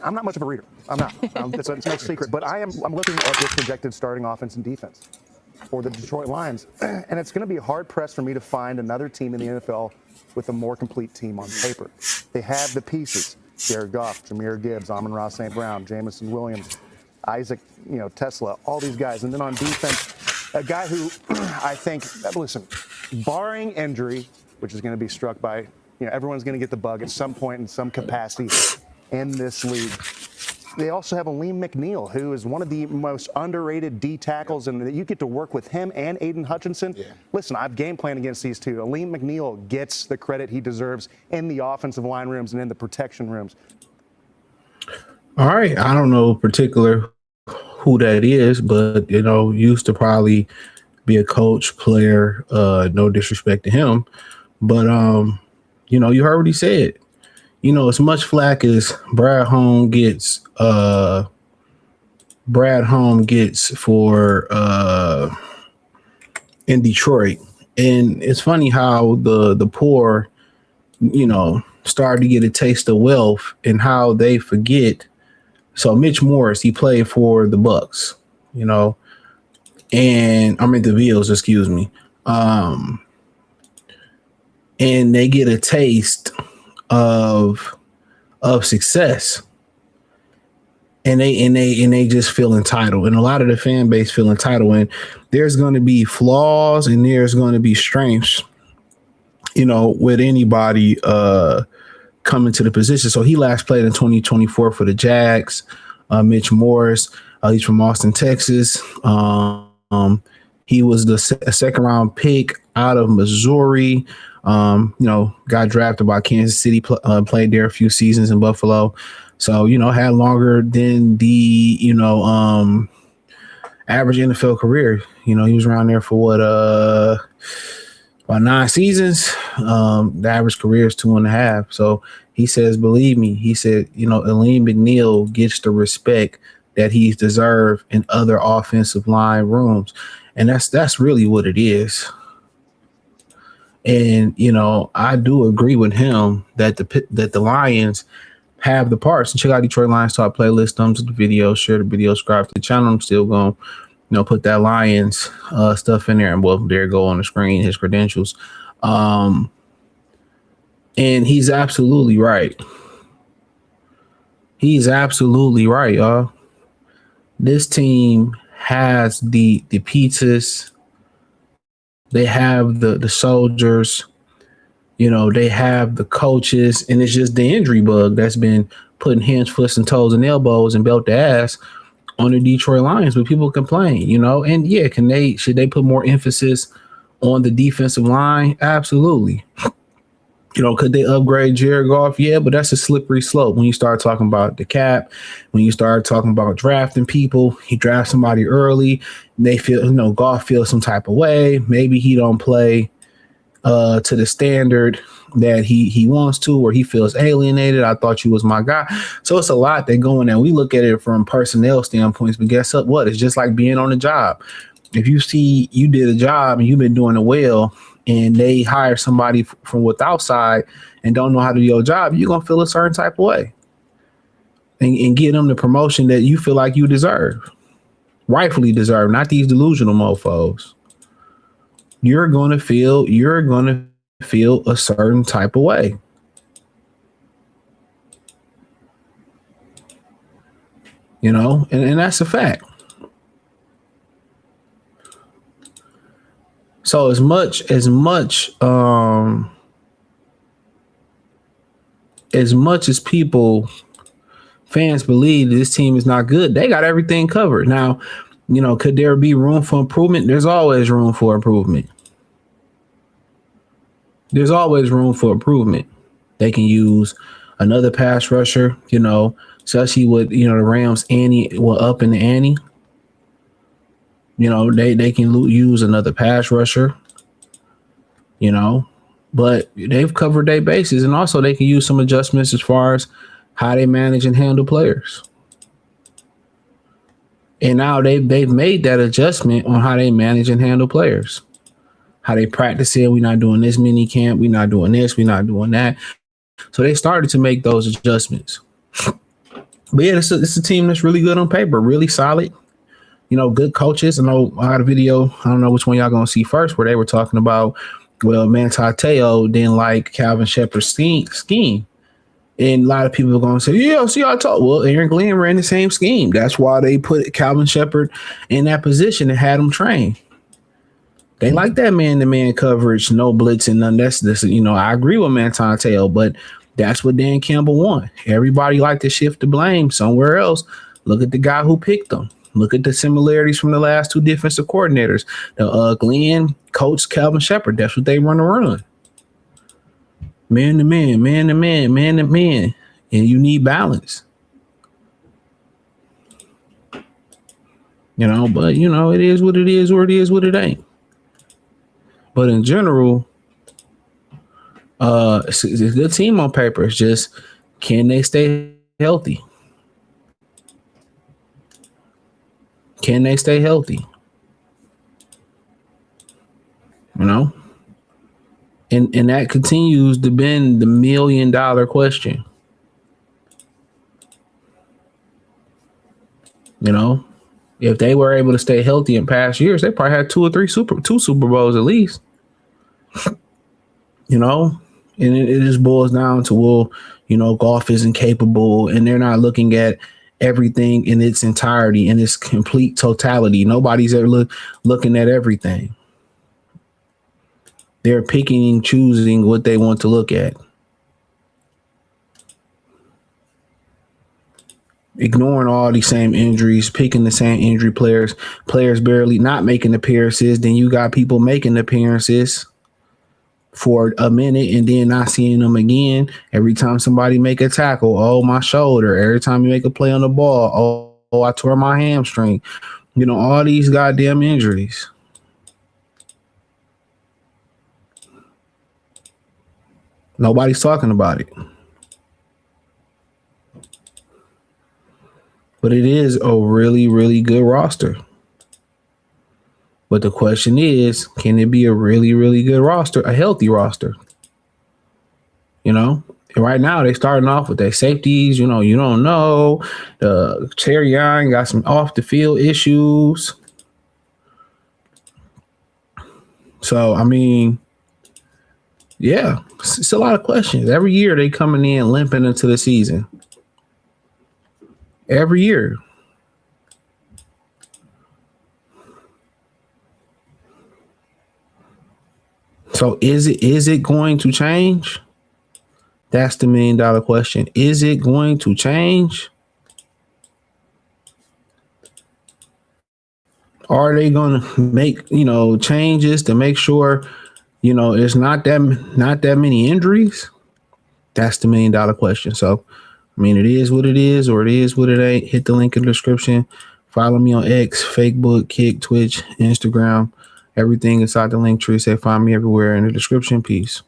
I'm not much of a reader. I'm not. It's no secret. But I'm looking at this projected starting offense and defense for the Detroit Lions, and it's going to be hard pressed for me to find another team in the NFL with a more complete team on paper. They have the pieces: Jared Goff, Jahmyr Gibbs, Amon-Ra St. Brown, Jamison Williams, Isaac, Tesla, all these guys. And then on defense, a guy who I think, listen, barring injury, which is going to be struck by, everyone's going to get the bug at some point in some capacity in this league. They also have Aleem McNeil, who is one of the most underrated D tackles, and you get to work with him and Aiden Hutchinson. Yeah. Listen, I've game planned against these two. Aleem McNeil gets the credit he deserves in the offensive line rooms and in the protection rooms. All right. I don't know particular who that is, but, used to probably be a coach, player, no disrespect to him. But, you heard what he said. As much flack as Brad Holmes gets for in Detroit. And it's funny how the poor, started to get a taste of wealth and how they forget. So Mitch Morse, he played for the Bucks, and the Bills, excuse me. And they get a taste of success, and they just feel entitled, and a lot of the fan base feel entitled. And there's going to be flaws and there's going to be strengths, with anybody coming to the position. So he last played in 2024 for the Jags. Mitch Morse, he's from Austin, Texas. He was the second round pick out of Missouri. Got drafted by Kansas City, played there a few seasons in Buffalo. So, had longer than the, average NFL career. He was around there for about 9 seasons. The average career is 2.5. So he says, believe me, he said, Aleem McNeil gets the respect that he's deserved in other offensive line rooms. And that's really what it is. And, I do agree with him that the Lions have the parts. And check out Detroit Lions Talk playlist, thumbs up the video, share the video, subscribe to the channel. I'm still going to, put that Lions stuff in there. And, well, there you go on the screen, his credentials. And he's absolutely right. He's absolutely right, y'all. This team has the pizzas. They have the soldiers, they have the coaches, and it's just the injury bug that's been putting hands, foots, and toes and elbows and belt to ass on the Detroit Lions. But people complain, and yeah, should they put more emphasis on the defensive line? Absolutely. Could they upgrade Jared Goff? Yeah, but that's a slippery slope when you start talking about the cap, when you start talking about drafting people. He drafts somebody early, and they feel, Goff feels some type of way. Maybe he don't play to the standard that he wants to, or he feels alienated. I thought you was my guy. So it's a lot that go in there. We look at it from personnel standpoints, but guess what? It's just like being on a job. If you see you did a job and you've been doing it well, and they hire somebody from with outside and don't know how to do your job, you're going to feel a certain type of way and give them the promotion that you feel like you deserve, rightfully deserve, not these delusional mofos. You're going to feel a certain type of way. And that's a fact. So as much as fans believe this team is not good, they got everything covered. Now, could there be room for improvement? There's always room for improvement. There's always room for improvement. They can use another pass rusher, especially with, the Rams up in the ante. They can use another pass rusher, but they've covered their bases, and also they can use some adjustments as far as how they manage and handle players. And now they've made that adjustment on how they manage and handle players, how they practice it. We're not doing this mini camp. We're not doing this. We're not doing that. So they started to make those adjustments. But yeah, it's a team that's really good on paper, really solid. Good coaches. I know I had a video. I don't know which one y'all gonna see first, where they were talking about, well, Manti Te'o didn't like Calvin Shepard's scheme. And a lot of people are going to say, yeah, see, I told. Well, Aaron Glenn ran the same scheme. That's why they put Calvin Shepard in that position and had him train. They like that man-to-man coverage, no blitzing, none. That's this. I agree with Manti Te'o, but that's what Dan Campbell won. Everybody like to shift the blame somewhere else. Look at the guy who picked them. Look at the similarities from the last two defensive coordinators. Glenn coached Calvin Shepard. That's what they run. Man to man, man to man, man to man. And you need balance. But it is what it is, or it is what it ain't. But in general, it's a good team on paper. It's just, can they stay healthy? Can they stay healthy? And that continues to be the $1 million question. If they were able to stay healthy in past years, they probably had two Super Bowls at least. And it just boils down to, well, golf isn't capable, and they're not looking at everything in its entirety, in its complete totality. Nobody's ever looking at everything. They're picking and choosing what they want to look at. Ignoring all these same injuries, picking the same injury players barely not making appearances. Then you got people making appearances for a minute and then not seeing them again. Every time somebody make a tackle, oh, my shoulder. Every time you make a play on the ball, oh, I tore my hamstring. All these goddamn injuries. Nobody's talking about it. But it is a really, really good roster. But the question is, can it be a really, really good roster, a healthy roster? And right now they're starting off with their safeties. You don't know. Terry Young got some off the field issues. So, yeah, it's a lot of questions. Every year they coming in limping into the season. Every year. So is it going to change? That's the $1 million question. Is it going to change? Are they going to make, changes to make sure, it's not that many injuries? That's the $1 million question. So, it is what it is, or it is what it ain't. Hit the link in the description. Follow me on X, Facebook, Kick, Twitch, Instagram. Everything inside the link tree. Say find me everywhere in the description. Peace.